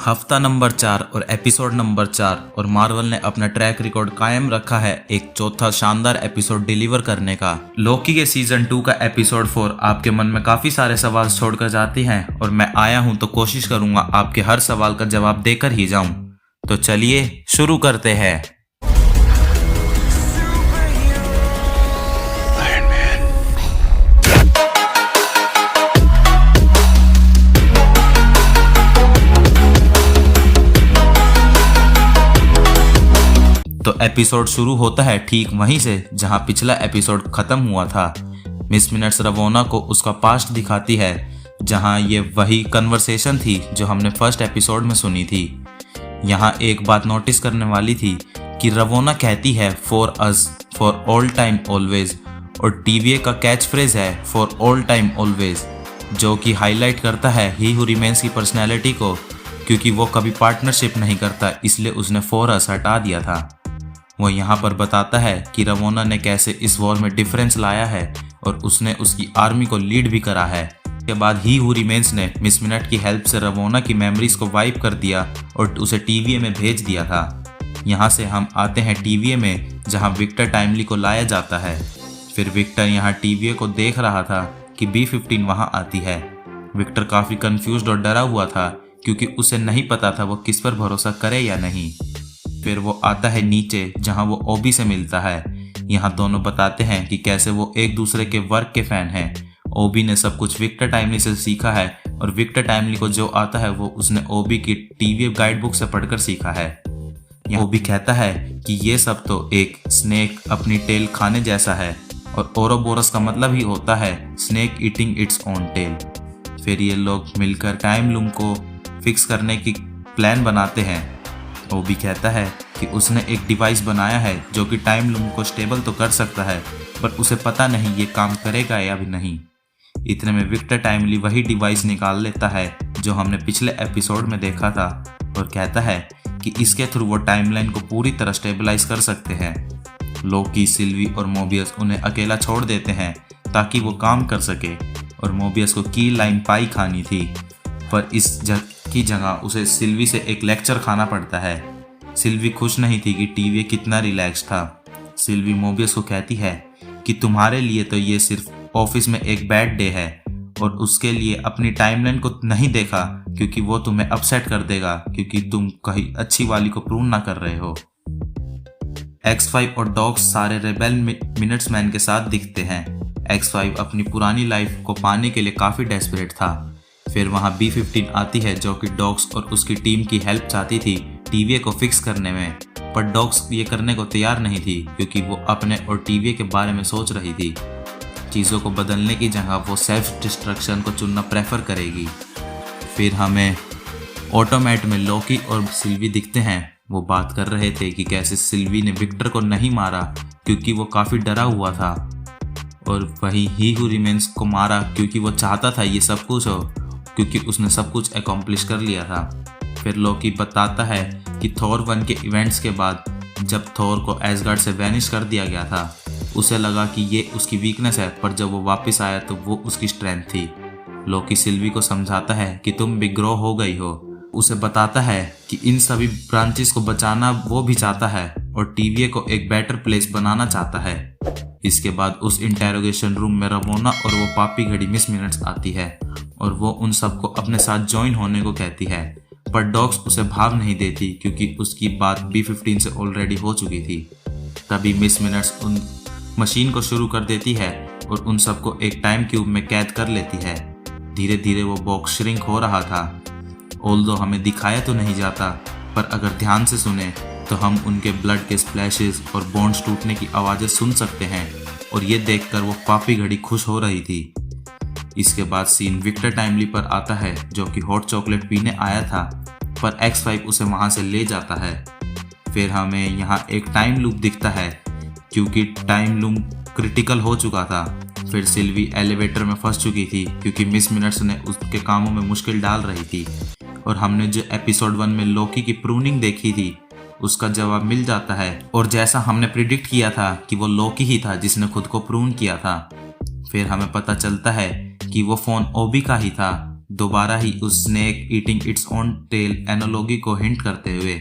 हफ्ता नंबर 4 और episode number 4 और मार्वल ने अपना ट्रैक रिकॉर्ड कायम रखा है एक चौथा शानदार एपिसोड डिलीवर करने का। लोकी के सीजन 2 का एपिसोड 4 आपके मन में काफी सारे सवाल छोड़कर जाती हैं और मैं आया हूं तो कोशिश करूंगा आपके हर सवाल का जवाब देकर ही जाऊं। तो चलिए शुरू करते हैं। तो एपिसोड शुरू होता है ठीक वहीं से जहां पिछला एपिसोड खत्म हुआ था। मिस मिनट्स रवोना को उसका पास्ट दिखाती है जहां ये वही कन्वर्सेशन थी जो हमने फर्स्ट एपिसोड में सुनी थी। यहां एक बात नोटिस करने वाली थी कि रवोना कहती है for us for all time always और टीवीए का कैच फ्रेज है फॉर ऑल टाइम ऑलवेज, जो कि हाईलाइट करता है ही हू रिमेन्स की पर्सनैलिटी को, क्योंकि वो कभी पार्टनरशिप नहीं करता इसलिए उसने फॉर अस हटा दिया था। वो यहाँ पर बताता है कि रवोना ने कैसे इस वॉर में डिफरेंस लाया है और उसने उसकी आर्मी को लीड भी करा है। के बाद ही हू रिमेन्स ने मिस मिनट की हेल्प से रवोना की मेमोरीज को वाइप कर दिया और उसे टीवीए में भेज दिया था। यहाँ से हम आते हैं टीवीए में जहाँ विक्टर टाइमली को लाया जाता है। फिर विक्टर यहाँ टीवीए को देख रहा था कि B-15 वहाँ आती है। विक्टर काफ़ी कंफ्यूज्ड और डरा हुआ था क्योंकि उसे नहीं पता था वो किस पर भरोसा करे या नहीं। फिर वो आता है नीचे जहां वो ओबी से मिलता है। यहाँ दोनों बताते हैं कि कैसे वो एक दूसरे के वर्क के फैन हैं। ओबी ने सब कुछ विक्टर टाइमली से सीखा है और विक्टर टाइमली को जो आता है वो उसने ओबी की टीवी गाइड बुक से पढ़कर सीखा है। ओबी कहता है कि ये सब तो एक स्नेक अपनी टेल खाने जैसा है और ओरोबोरस का मतलब ही होता है snake eating its own tail. फिर ये लोग मिलकर टाइम लूम को फिक्स करने की प्लान बनाते हैं। ओबी कहता है कि उसने एक डिवाइस बनाया है जो कि टाइम लूम को स्टेबल तो कर सकता है पर उसे पता नहीं ये काम करेगा या भी नहीं। इतने में विक्टर टाइमली वही डिवाइस निकाल लेता है जो हमने पिछले एपिसोड में देखा था और कहता है कि इसके थ्रू वो टाइमलाइन को पूरी तरह स्टेबलाइज कर सकते हैं। लोकी, सिल्वी और मोबियस उन्हें अकेला छोड़ देते हैं ताकि वो काम कर सके और मोबियस को की लाइन पाई खानी थी, पर इस की जगह उसे सिल्वी से एक लेक्चर खाना पड़ता है। सिल्वी खुश नहीं थी कि टीवी कितना रिलैक्स था। सिल्वी मोबियस को कहती है कि तुम्हारे लिए तो ये सिर्फ ऑफिस में एक बैड डे है और उसके लिए अपनी टाइमलाइन को नहीं देखा क्योंकि वो तुम्हें अपसेट कर देगा क्योंकि तुम कहीं अच्छी वाली को प्रूव ना कर रहे हो। X5 और डॉग्स सारे रेबेल मिनट्स मैन के साथ दिखते हैं। X5 अपनी पुरानी लाइफ को पाने के लिए काफ़ी डेस्परेट था। फिर वहाँ B-15 आती है जो कि डॉग्स और उसकी टीम की हेल्प चाहती थी टीवीए को फिक्स करने में, पर डॉग्स ये करने को तैयार नहीं थी क्योंकि वो अपने और टीवीए के बारे में सोच रही थी। चीज़ों को बदलने की जगह वो सेल्फ डिस्ट्रक्शन को चुनना प्रेफर करेगी। फिर हमें ऑटोमेट में लोकी और सिल्वी दिखते हैं। वो बात कर रहे थे कि कैसे सिल्वी ने विक्टर को नहीं मारा क्योंकि वो काफ़ी डरा हुआ था और वही ही हू रिमेन्स को मारा क्योंकि वो चाहता था ये सब कुछ हो, क्योंकि उसने सब कुछ अकॉम्प्लिश कर लिया था। फिर लोकी बताता है कि थॉर 1 के इवेंट्स के बाद जब थॉर को एसगार्ड से वैनिश कर दिया गया था उसे लगा कि ये उसकी वीकनेस है, पर जब वो वापस आया तो वो उसकी स्ट्रेंथ थी। लोकी सिल्वी को समझाता है कि तुम भी ग्रो हो गई हो। उसे बताता है कि इन सभी ब्रांचेस को बचाना वो भी चाहता है और टीवीए को एक बेटर प्लेस बनाना चाहता है। इसके बाद उस इंटेरोगेशन रूम में रवोना और वो पापी घड़ी मिस मिनट्स आती है और वो उन सबको अपने साथ ज्वाइन होने को कहती है, पर डॉग्स उसे भाव नहीं देती क्योंकि उसकी बात B-15 से ऑलरेडी हो चुकी थी। तभी मिस मिनट्स उन मशीन को शुरू कर देती है और उन सबको एक टाइम क्यूब में कैद कर लेती है। धीरे धीरे वो बॉक्स श्रिंक हो रहा था। ऑल्दो हमें दिखाया तो नहीं जाता, पर अगर ध्यान से सुने तो हम उनके ब्लड के स्प्लैशेस और बोन्स टूटने की आवाज़ें सुन सकते हैं और ये देखकर वो पापी घड़ी खुश हो रही थी। इसके बाद सीन विक्टर टाइमली पर आता है जो कि हॉट चॉकलेट पीने आया था, पर X5 उसे वहाँ से ले जाता है। फिर हमें यहाँ एक टाइम लूप दिखता है क्योंकि टाइम लूप क्रिटिकल हो चुका था। फिर सिल्वी एलिवेटर में फंस चुकी थी क्योंकि मिस मिनट्स ने उसके कामों में मुश्किल डाल रही थी और हमने जो एपिसोड 1 में लोकी की प्रूनिंग देखी थी उसका जवाब मिल जाता है और जैसा हमने प्रिडिक्ट किया था कि वो लोकी ही था जिसने खुद को प्रून किया था। फिर हमें पता चलता है कि वो फ़ोन ओबी का ही था दोबारा ही उस snake eating its own tail analogy को हिंट करते हुए।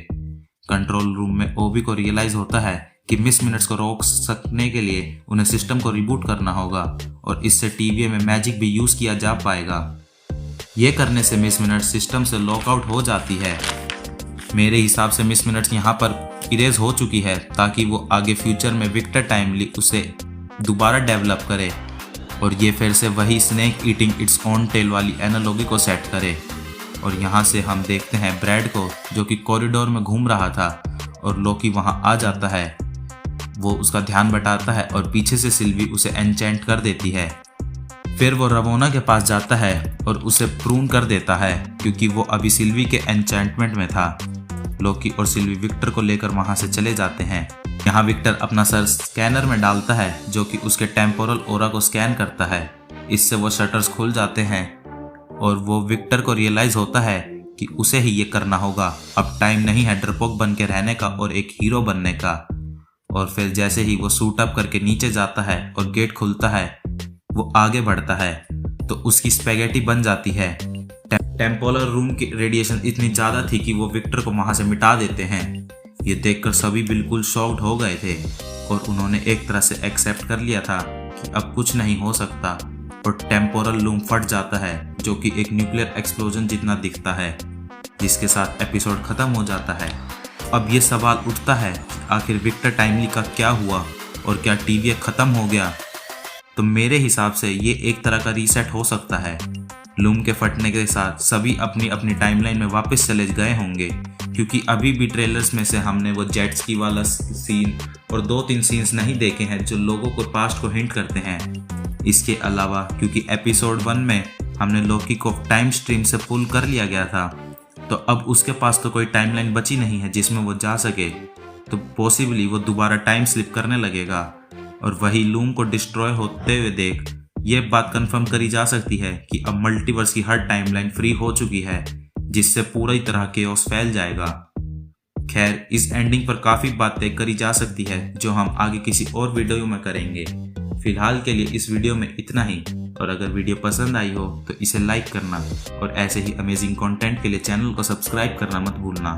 कंट्रोल रूम में ओबी को रियलाइज होता है कि मिस मिनट्स को रोक सकने के लिए उन्हें सिस्टम को रिबूट करना होगा और इससे टीवीए में मैजिक भी यूज किया जा पाएगा। ये करने से मिस मिनट्स सिस्टम से लॉकआउट हो जाती है। मेरे हिसाब से मिस मिनट्स यहाँ पर इरेज हो चुकी है ताकि वो आगे फ्यूचर में विक्टर टाइमली उसे दोबारा डेवलप करे और ये फिर से वही snake eating its own tail वाली एनालॉजी को सेट करे। और यहाँ से हम देखते हैं ब्रैड को जो कि कॉरिडोर में घूम रहा था और लोकी वहाँ आ जाता है। वो उसका ध्यान बटाता है और पीछे से सिल्वी उसे एनचेंट कर देती है। फिर वो रवोना के पास जाता है और उसे प्रून कर देता है क्योंकि वो अभी सिल्वी के एनचेंटमेंट में था। लोकी और सिल्वी विक्टर को लेकर वहाँ से चले जाते हैं। यहाँ विक्टर अपना सर स्कैनर में डालता है जो कि उसके टेम्पोरल ओरा को स्कैन करता है। इससे वो शटर्स खुल जाते हैं और वो विक्टर को रियलाइज होता है कि उसे ही ये करना होगा। अब टाइम नहीं है डरपोक बन के रहने का और एक हीरो बनने का। और फिर जैसे ही वो सूट अप करके नीचे जाता है और गेट खुलता है, वो आगे बढ़ता है तो उसकी स्पैगेटी बन जाती है। टेम्पोरल रूम की रेडिएशन इतनी ज़्यादा थी कि वो विक्टर को वहाँ से मिटा देते हैं। ये देखकर सभी बिल्कुल शॉक्ड हो गए थे और उन्होंने एक तरह से एक्सेप्ट कर लिया था कि अब कुछ नहीं हो सकता और टेम्पोरल लूम फट जाता है जो कि एक न्यूक्लियर एक्सप्लोजन जितना दिखता है, जिसके साथ एपिसोड खत्म हो जाता है। अब ये सवाल उठता है कि आखिर विक्टर टाइमली का क्या हुआ और क्या टीवीए खत्म हो गया। तो मेरे हिसाब से ये एक तरह का रीसेट हो सकता है। लूम के फटने के साथ सभी अपनी अपनी टाइमलाइन में वापस चले गए होंगे क्योंकि अभी भी ट्रेलर्स में से हमने वो जेट स्की वाला सीन और 2-3 सीन्स नहीं देखे हैं जो लोगों को पास्ट को हिंट करते हैं। इसके अलावा क्योंकि एपिसोड 1 में हमने लोकी को टाइम स्ट्रीम से पुल कर लिया गया था तो अब उसके पास तो कोई टाइमलाइन बची नहीं है जिसमें वो जा सके, तो पॉसिबली वो दोबारा टाइम स्लिप करने लगेगा और वही लूम को डिस्ट्रॉय होते हुए देख ये बात कंफर्म करी जा सकती है कि अब मल्टीवर्स की हर टाइमलाइन फ्री हो चुकी है जिससे पूरी तरह केओस फैल जाएगा। खैर इस एंडिंग पर काफ़ी बातें करी जा सकती है जो हम आगे किसी और वीडियो में करेंगे। फिलहाल के लिए इस वीडियो में इतना ही और अगर वीडियो पसंद आई हो तो इसे लाइक करना और ऐसे ही अमेजिंग कंटेंट के लिए चैनल को सब्सक्राइब करना मत भूलना।